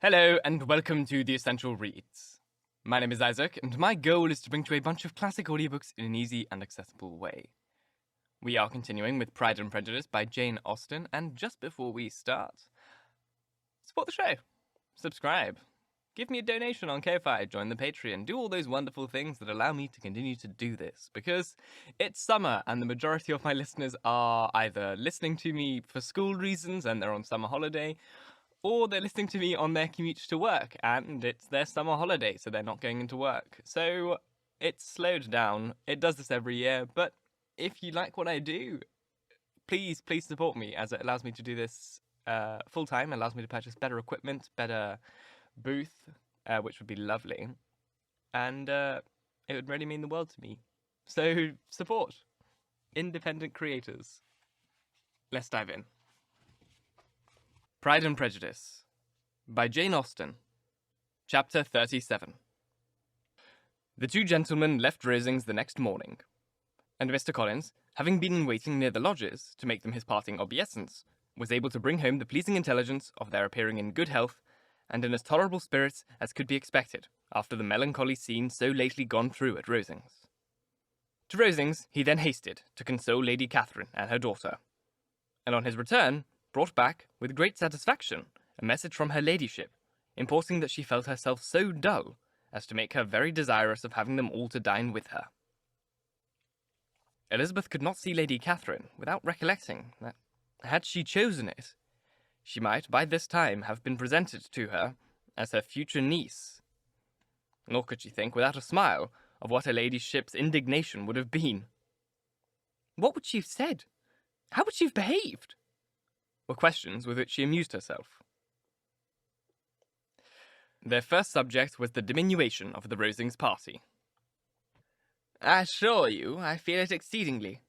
Hello, and welcome to The Essential Reads. My name is Isaac, and my goal is to bring to you a bunch of classic audiobooks in an easy and accessible way. We are continuing with Pride and Prejudice by Jane Austen, and just before we start, support the show. Subscribe. Give me a donation on Ko-Fi, join the Patreon, do all those wonderful things that allow me to continue to do this, because it's summer and the majority of my listeners are either listening to me for school reasons and they're on summer holiday, or they're listening to me on their commute to work, and it's their summer holiday, so they're not going into work. So it's slowed down. It does this every year, but if you like what I do, please support me, as it allows me to do this full-time, allows me to purchase better equipment, better booth, which would be lovely, and it would really mean the world to me. So support independent creators. Let's dive in. Pride and Prejudice by Jane Austen. Chapter 37. The two gentlemen left Rosings the next morning, and Mr. Collins, having been in waiting near the lodges to make them his parting obeisance, was able to bring home the pleasing intelligence of their appearing in good health and in as tolerable spirits as could be expected after the melancholy scene so lately gone through at Rosings. To Rosings he then hasted to console Lady Catherine and her daughter, and on his return brought back, with great satisfaction, a message from her ladyship, importing that she felt herself so dull as to make her very desirous of having them all to dine with her. Elizabeth could not see Lady Catherine without recollecting that, had she chosen it, she might by this time have been presented to her as her future niece. Nor could she think without a smile of what her ladyship's indignation would have been. What would she have said? How would she have behaved? Were questions with which she amused herself. Their first subject was the diminution of the Rosings party. "I assure you I feel it exceedingly,"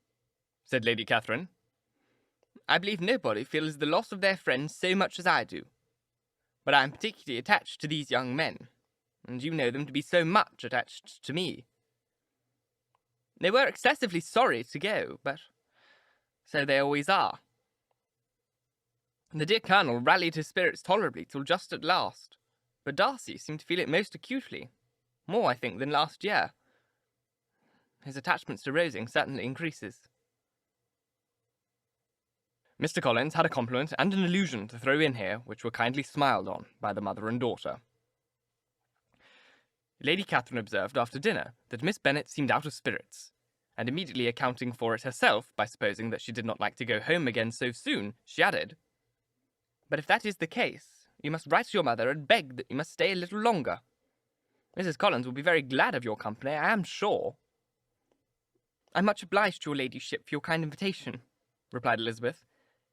said Lady Catherine. "I believe nobody feels the loss of their friends so much as I do. But I am particularly attached to these young men, and you know them to be so much attached to me. They were excessively sorry to go, but so they always are. The dear Colonel rallied his spirits tolerably till just at last, but Darcy seemed to feel it most acutely, more, I think, than last year. His attachment to Rosings certainly increases." Mr. Collins had a compliment and an allusion to throw in here, which were kindly smiled on by the mother and daughter. Lady Catherine observed after dinner that Miss Bennet seemed out of spirits, and immediately accounting for it herself by supposing that she did not like to go home again so soon, she added, "But if that is the case, you must write to your mother and beg that you must stay a little longer. Mrs. Collins will be very glad of your company, I am sure." "I am much obliged to your ladyship for your kind invitation," replied Elizabeth,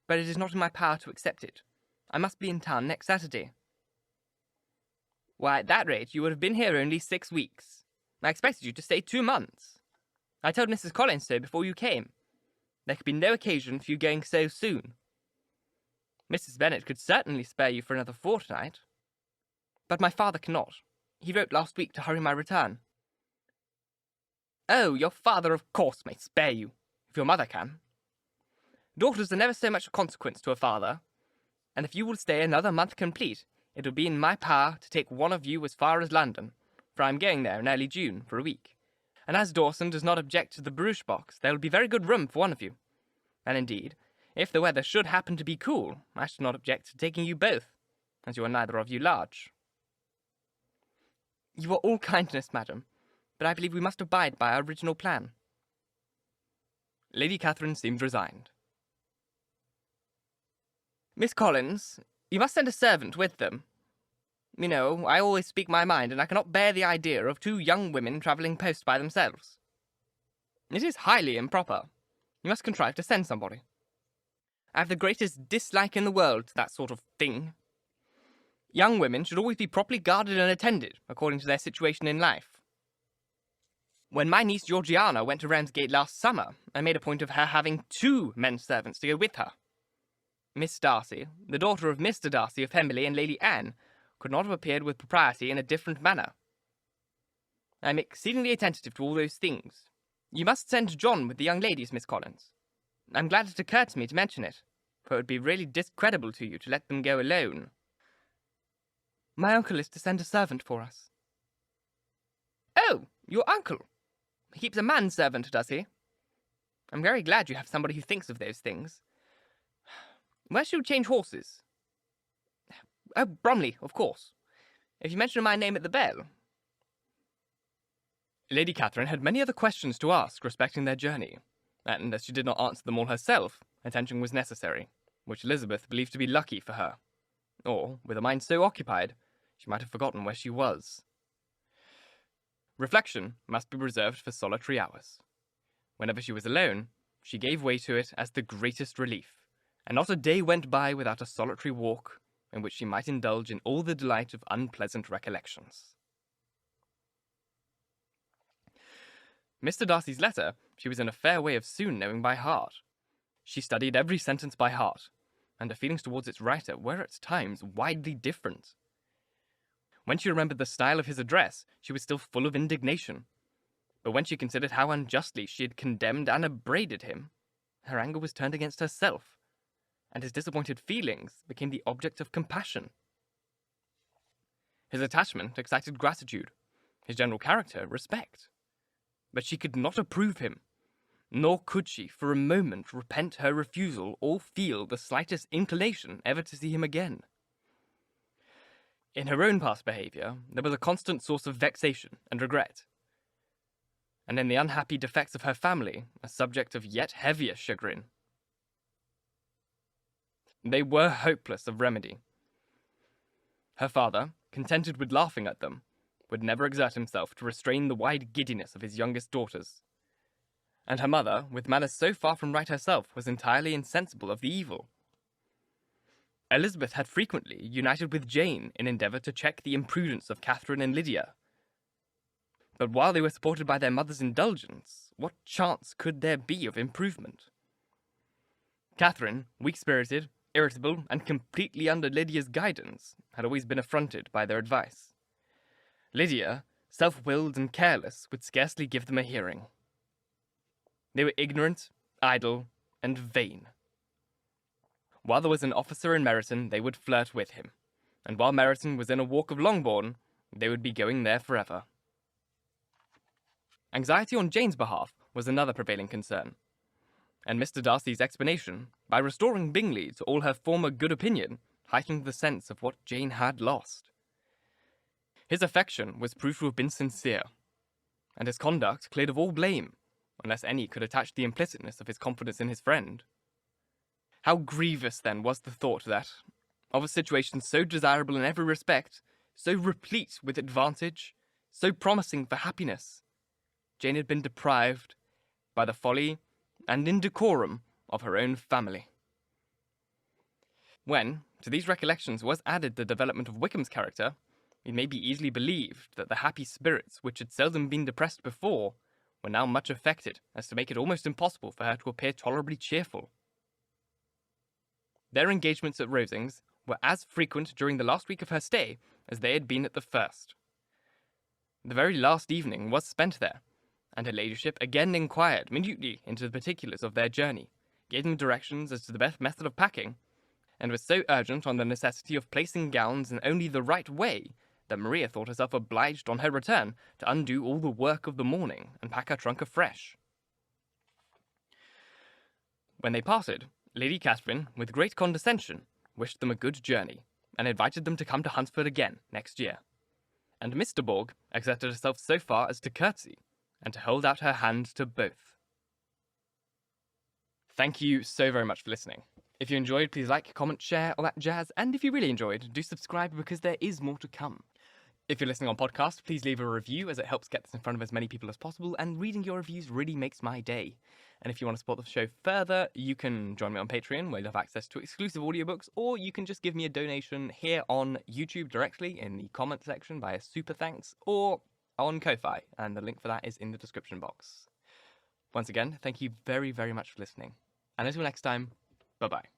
"but it is not in my power to accept it. I must be in town next Saturday." "Why, at that rate you would have been here only 6 weeks. I expected you to stay 2 months. I told Mrs. Collins so before you came. There could be no occasion for you going so soon. Mrs. Bennet could certainly spare you for another fortnight. But my father cannot. He wrote last week to hurry my return." "Oh, your father of course may spare you, if your mother can. Daughters are never so much of consequence to a father, and if you will stay another month complete, it will be in my power to take one of you as far as London, for I am going there in early June for a week. And as Dawson does not object to the barouche box, there will be very good room for one of you. And indeed, if the weather should happen to be cool, I should not object to taking you both, as you are neither of you large." "You are all kindness, madam, but I believe we must abide by our original plan." Lady Catherine seemed resigned. "Miss Collins, you must send a servant with them. You know, I always speak my mind, and I cannot bear the idea of 2 young women travelling post by themselves. It is highly improper. You must contrive to send somebody. I have the greatest dislike in the world to that sort of thing. Young women should always be properly guarded and attended, according to their situation in life. When my niece Georgiana went to Ramsgate last summer, I made a point of her having 2 men servants to go with her. Miss Darcy, the daughter of Mr. Darcy of Pemberley, and Lady Anne, could not have appeared with propriety in a different manner. I am exceedingly attentive to all those things. You must send John with the young ladies, Miss Collins. I am glad it occurred to me to mention it, for it would be really discreditable to you to let them go alone." My uncle is to send a servant for us. Oh, your uncle? He keeps a manservant, does he? I'm very glad you have somebody who thinks of those things. Where shall we change horses? Oh, Bromley, of course. If you mention my name at the bell. Lady Catherine had many other questions to ask respecting their journey, and as she did not answer them all herself, attention was necessary, which Elizabeth believed to be lucky for her. Or, with a mind so occupied, she might have forgotten where she was. Reflection must be reserved for solitary hours. Whenever she was alone, she gave way to it as the greatest relief, and not a day went by without a solitary walk in which she might indulge in all the delight of unpleasant recollections. Mr. Darcy's letter she was in a fair way of soon knowing by heart. She studied every sentence by heart, and her feelings towards its writer were at times widely different. When she remembered the style of his address, she was still full of indignation. But when she considered how unjustly she had condemned and upbraided him, her anger was turned against herself, and his disappointed feelings became the object of compassion. His attachment excited gratitude, his general character respect. But she could not approve him, nor could she for a moment repent her refusal or feel the slightest inclination ever to see him again. In her own past behaviour, there was a constant source of vexation and regret, and in the unhappy defects of her family, a subject of yet heavier chagrin. They were hopeless of remedy. Her father, contented with laughing at them, would never exert himself to restrain the wide giddiness of his youngest daughters. And her mother, with manners so far from right herself, was entirely insensible of the evil. Elizabeth had frequently united with Jane in endeavour to check the imprudence of Catherine and Lydia. But while they were supported by their mother's indulgence, what chance could there be of improvement? Catherine, weak-spirited, irritable, and completely under Lydia's guidance, had always been affronted by their advice. Lydia, self-willed and careless, would scarcely give them a hearing. They were ignorant, idle, and vain. While there was an officer in Meryton, they would flirt with him, and while Meryton was in a walk of Longbourn, they would be going there forever. Anxiety on Jane's behalf was another prevailing concern, and Mr. Darcy's explanation, by restoring Bingley to all her former good opinion, heightened the sense of what Jane had lost. His affection was proved to have been sincere, and his conduct cleared of all blame, unless any could attach the implicitness of his confidence in his friend. How grievous, then, was the thought that, of a situation so desirable in every respect, so replete with advantage, so promising for happiness, Jane had been deprived by the folly and indecorum of her own family. When, to these recollections was added the development of Wickham's character, it may be easily believed that the happy spirits which had seldom been depressed before were now much affected as to make it almost impossible for her to appear tolerably cheerful. Their engagements at Rosings were as frequent during the last week of her stay as they had been at the first. The very last evening was spent there, and her ladyship again inquired minutely into the particulars of their journey, gave them directions as to the best method of packing, and was so urgent on the necessity of placing gowns in only the right way that Maria thought herself obliged on her return to undo all the work of the morning and pack her trunk afresh. When they parted, Lady Catherine, with great condescension, wished them a good journey, and invited them to come to Hunsford again next year. And Miss de Bourgh exerted herself so far as to curtsy, and to hold out her hand to both. Thank you so very much for listening. If you enjoyed, please like, comment, share, all that jazz, and if you really enjoyed, do subscribe because there is more to come. If you're listening on podcast, please leave a review as it helps get this in front of as many people as possible, and reading your reviews really makes my day. And if you want to support the show further, you can join me on Patreon, where you'll have access to exclusive audiobooks, or you can just give me a donation here on YouTube directly in the comment section by a super thanks, or on Ko-Fi, and the link for that is in the description box. Once again, thank you very, very much for listening. And until next time, bye-bye.